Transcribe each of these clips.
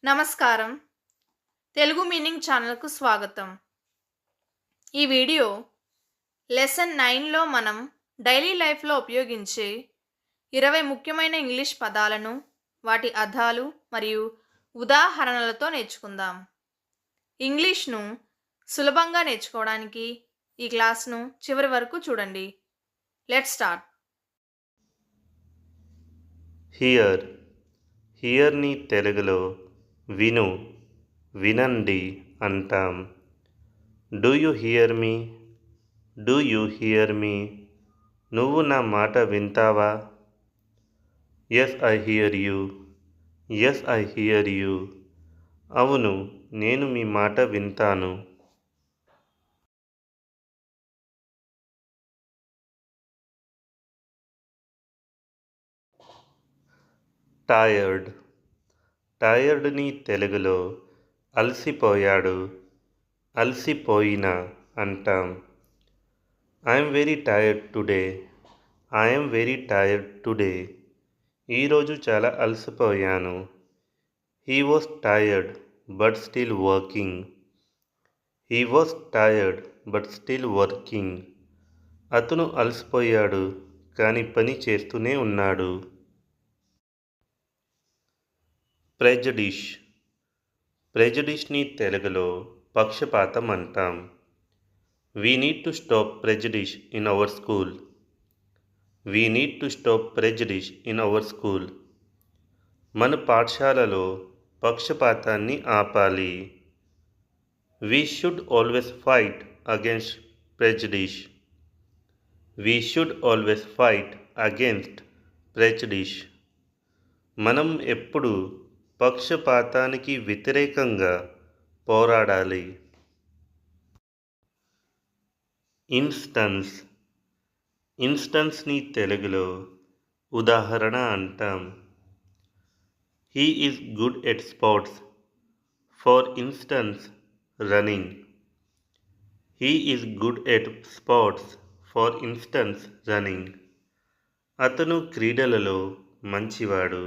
నమస్కారం. తెలుగు మీనింగ్ ఛానల్‌కు స్వాగతం. ఈ వీడియో లెసన్ 9లో మనం డైలీ లైఫ్‌లో ఉపయోగించే 20 ముఖ్యమైన ఇంగ్లీష్ పదాలను, వాటి అర్థాలు మరియు ఉదాహరణలతో నేర్చుకుందాం. ఇంగ్లీష్‌ను సులభంగా నేర్చుకోవడానికి ఈ క్లాస్‌ను చివరి వరకు చూడండి. Let's start. హియర్ హియర్ని తెలుగులో విను, వినండి అంటాం. Do you hear me? Do you hear me? నువ్వు నా మాట వింటావా? Yes I hear you. Yes I hear you. అవును, నేను మీ మాట వింటాను. టయర్డ్ టయర్డ్ని తెలుగులో అలసిపోయాడు, అలసిపోయిన అంటాం. I'm very tired today. I'm very tired today. ఈరోజు చాలా అలసిపోయాను. He was tired but still working. He was tired but still working. అతను అలసిపోయాడు కానీ పని చేస్తూనే ఉన్నాడు. ప్రెజడిష్ ప్రెజడిష్ని తెలుగులో పక్షపాతం అంటాం. We need to stop prejudice in our school. We need to stop prejudice in our school. మన పాఠశాలలో పక్షపాతాన్ని ఆపాలి. We should always fight against prejudice. We should always fight against prejudice. మనం ఎప్పుడు పక్షపాతానికి వ్యతిరేకంగా పోరాడాలి. ఇన్స్టన్స్ ఇన్స్టన్స్ని తెలుగులో ఉదాహరణ అంటాం. He is good at sports. For instance running. He is good at sports. For instance running. అతను క్రీడలలో మంచివాడు.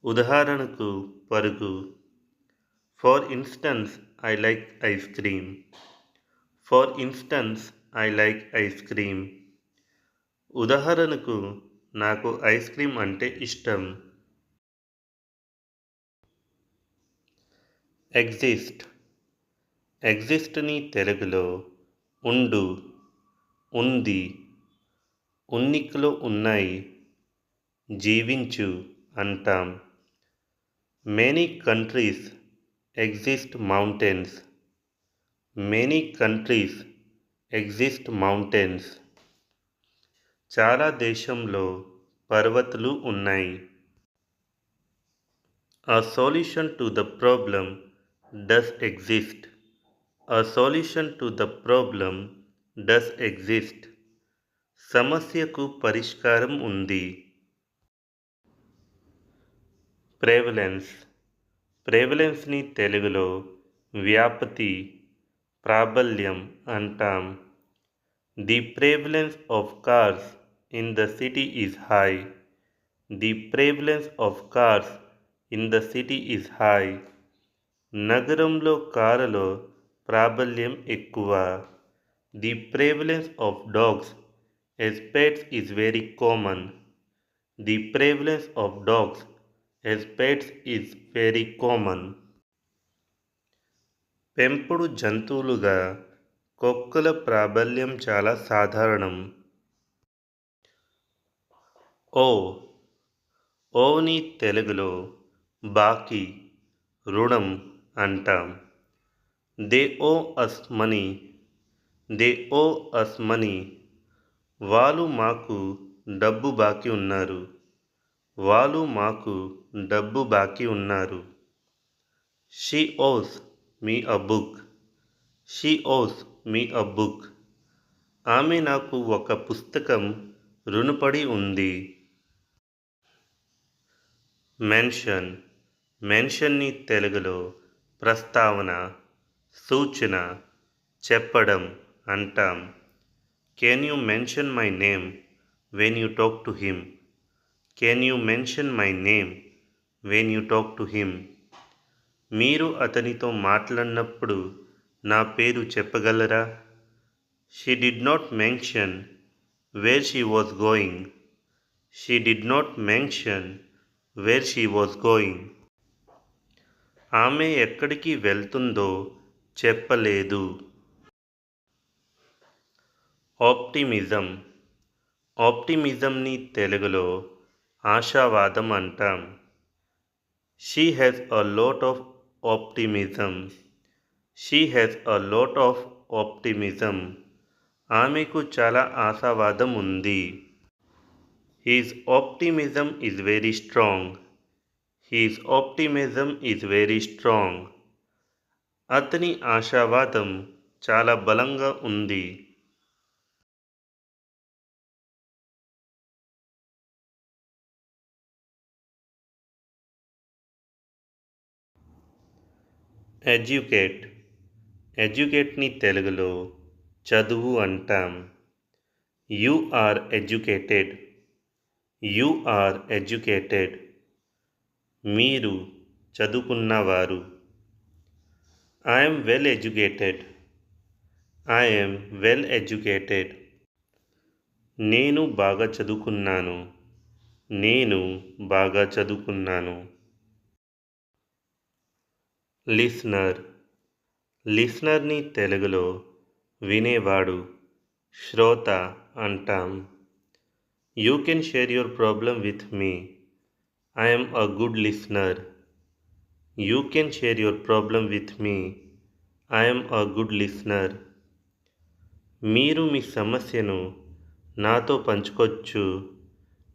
ఉదాహరణకు పరుగు. For instance I like ice cream. For instance I like ice cream. ఉదాహరణకు నాకు ఐస్ క్రీమ్ అంటే ఇష్టం. ఎగ్జిస్ట్ ఎగ్జిస్ట్ని తెలుగులో ఉండు, ఉంది, ఉనికిలో ఉన్నాయి, జీవించు అంటాం. Many countries exist mountains. Many countries exist mountains. చాలా దేశంలో పర్వతాలు ఉన్నాయి. A solution to the problem does exist. A solution to the problem does exist. సమస్యకు పరిష్కారం ఉంది. ప్రేవలెన్స్ ప్రేవలెన్స్ని తెలుగులో వ్యాప్తి, ప్రాబల్యం అంటాం. The prevalence of cars in the city is high. The prevalence of cars in the city is high. నగరంలో కారుల ప్రాబల్యం ఎక్కువ. The prevalence of dogs as pets is very common. The prevalence of dogs as pets is very common. పెంపుడు జంతువులుగా కుక్కల ప్రాబల్యం చాలా సాధారణం. ఓని తెలుగులో బాకీ, రుణం అంటాం. They owe us money. They owe us money. వాళ్ళు మాకు డబ్బు బాకీ ఉన్నారు. వాళ్ళు మాకు డబ్బు బాకీ ఉన్నారు. షీ ఓస్ మీ అ బుక్. షీ ఓస్ మీ అ బుక్. ఆమె నాకు ఒక పుస్తకం రుణపడి ఉంది. మెన్షన్ మెన్షన్ని తెలుగులో ప్రస్తావన, సూచన, చెప్పడం అంటాం. Can you mention my name when you talk to him. Can you mention my name when you talk to him. మీరు అతనితో మాట్లాడినప్పుడు నా పేరు చెప్పగలరా? She did not mention where she was going. She did not mention where she was going. ఆమె ఎక్కడికి వెళ్తుందో చెప్పలేదు. ఆప్టిమిజం. ఆప్టిమిజంని తెలుగులో ఆశావాదం అంటాం. She has a lot of optimism. She has a lot of optimism. ఆమెకు చాలా ఆశావాదం ఉంది. His optimism is very strong. His optimism is very strong. అతని ఆశావాదం చాలా బలంగా ఉంది. ఎడ్యుకేట్. ఎడ్యుకేట్ని తెలుగులో చదువు అంటాం. You are educated. You are educated. మీరు చదువుకున్నవారు. I'm well educated. I'm well educated. నేను బాగా చదువుకున్నాను. నేను బాగా చదువుకున్నాను. లిస్నర్. లిస్నర్ని తెలుగులో వినేవాడు, శ్రోత అంటాం. You can share your problem with me. I'm a good listener. You can share your problem with me. I'm a good listener. మీరు మీ సమస్యను నాతో పంచుకోవచ్చు.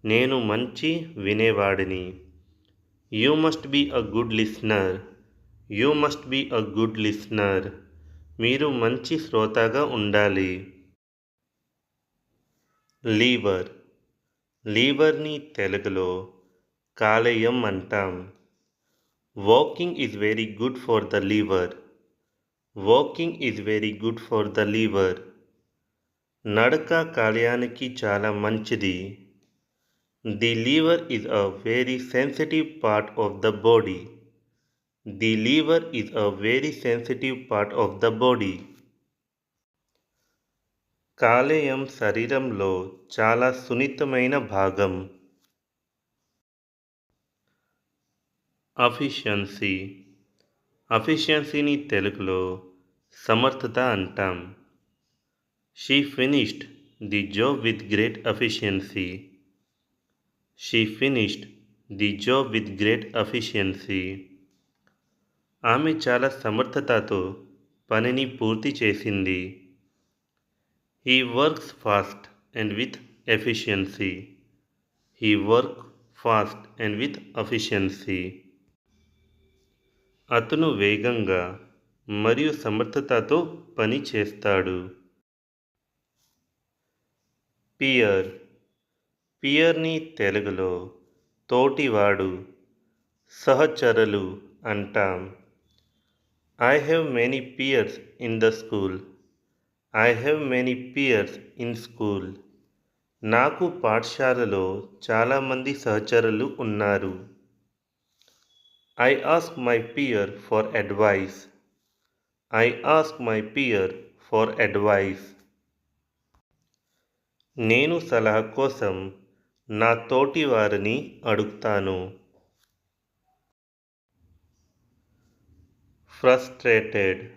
నేను మంచి వినేవాడిని. You must be a good listener. You must be a good listener. మీరు మంచి శ్రోతగా ఉండాలి. లీవర్. లీవర్ని తెలుగులో కాలేయం అంటాం. Walking is very good for the liver. Walking is very good for the liver. నడక కాలేయానికి చాలా మంచిది. The Lever is a very sensitive part of the body. The Lever is a very sensitive part of the body. కాలేయం శరీరంలో చాలా సున్నితమైన భాగం. అఫిషియన్సీ. అఫిషియన్సీని తెలుగులో సమర్థత అంటాం. She finished the job with great efficiency. She finished the job with great efficiency. ఆమె చాలా సమర్థతతో పనిని పూర్తి చేసింది. He works fast and with efficiency. He work fast and with efficiency. అతను వేగంగా మరియు సమర్థతతో పని చేస్తాడు. పియర్. పియర్ని తెలుగులో తోటివాడు, సహచరులు అంటాం. I have many peers in the school. I have many peers in school. నాకు పాఠశాలలో చాలామంది సహచరులు ఉన్నారు. I ask my peer for advice. I ask my peer for advice. నేను సలహా కోసం నా తోటి వారిని అడుగుతాను. ఫ్రస్ట్రేటెడ్.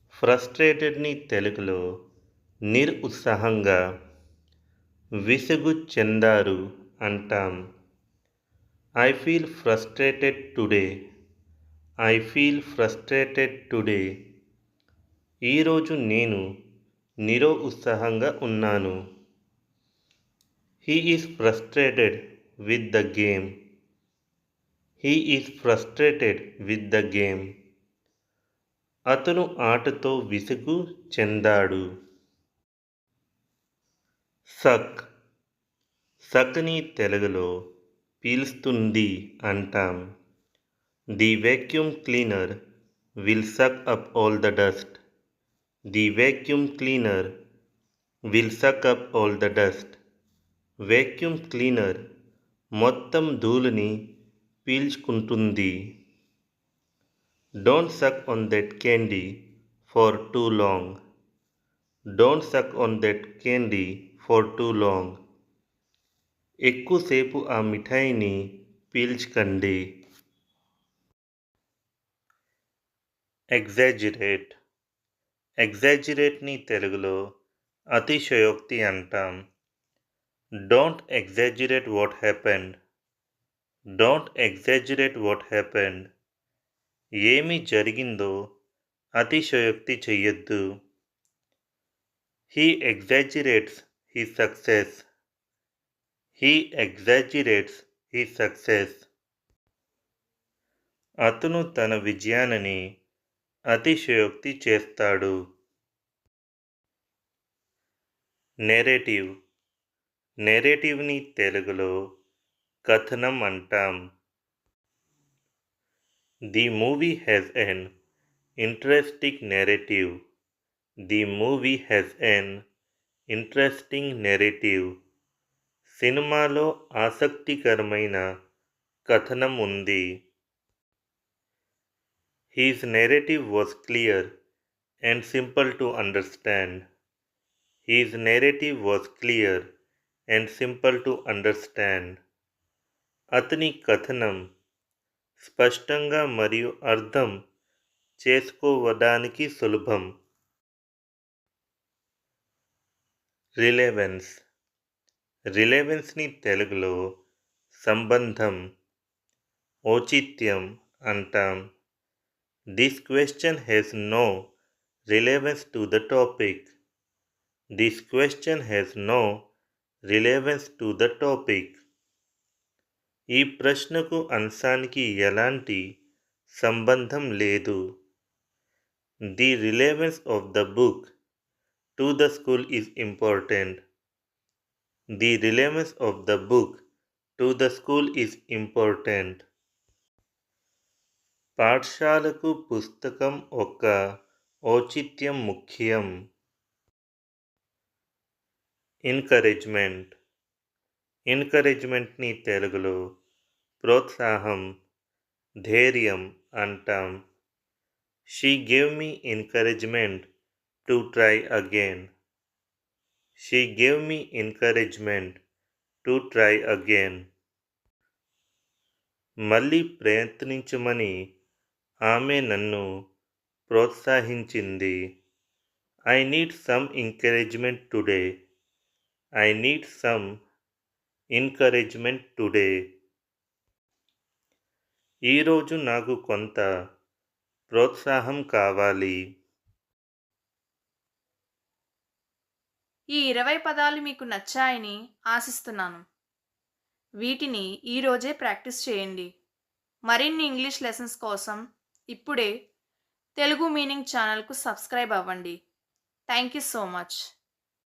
ఫ్రస్ట్రేటెడ్ని తెలుగులో నిరుత్సాహంగా, విసుగు చెందారు అంటాం. I feel frustrated today. I feel frustrated today. ఈరోజు నేను నిరుత్సాహంగా ఉన్నాను. He is frustrated with the game. He is frustrated with the game. అతను ఆటతో విసుగు చెందాడు. సక్. సక్ని తెలుగులో పీల్స్తుంది అంటాం. The vacuum cleaner will suck up all the dust. The vacuum cleaner will suck up all the dust. Vacuum cleaner మొత్తం ధూళిని పీల్చుకుంటుంది. Don't suck on that candy for too long. Don't suck on that candy for too long. ఎక్కువసేపు ఆ మిఠాయిని పీల్చకండి. ఎగ్జాజిరేట్. ఎగ్జాజిరేట్ని తెలుగులో అతిశయోక్తి అంటాం. Don't exaggerate what happened. Don't exaggerate what happened. ఏమి జరిగిందో అతిశయోక్తి చెయ్యొద్దు. He exaggerates his success. He exaggerates his success. అతను తన విజయాన్ని అతిశయోక్తి చేస్తాడు. నెరేటివ్. నెరేటివ్ని తెలుగులో కథనం అంటాం. The movie has N interesting narrative. The movie has N interesting narrative. సినిమాలో ఆసక్తికరమైన కథనం ఉంది. His narrative was clear and simple to understand. His narrative was clear and simple to understand. అతని కథనం స్పష్టంగా మరియు అర్థం చేసుకోవడానికి సులభం. రిలెవెన్స్. రిలెవెన్స్ని తెలుగులో సంబంధం, ఔచిత్యం అంటాం. This question has no relevance to the topic. This question has no relevance to the topic. ఈ ప్రశ్నకు అంశానికి ఎలాంటి సంబంధం లేదు. The relevance of the book to the school is important. The relevance of the book to the school is important. పాఠశాలకు పుస్తకం ఒక ఔచిత్యం ముఖ్యం. ఎంకరేజ్మెంట్. ఎంకరేజ్మెంట్ని తెలుగులో ప్రోత్సాహం, ధైర్యం అంటాం. She gave me encouragement to try again. She gave me encouragement to try again. మళ్ళీ ప్రయత్నించమని ఆమె నన్ను ప్రోత్సహించింది. I need some encouragement today. I need some encouragement today. ఈరోజు నాకు కొంత ప్రోత్సాహం కావాలి. ఈ 20 పదాలు మీకు నచ్చాయని ఆశిస్తున్నాను. వీటిని ఈరోజే ప్రాక్టీస్ చేయండి. మరిన్ని ఇంగ్లీష్ లెసన్స్ కోసం ఇప్పుడే తెలుగు మీనింగ్ ఛానల్కు సబ్స్క్రైబ్ అవ్వండి. Thank you so much.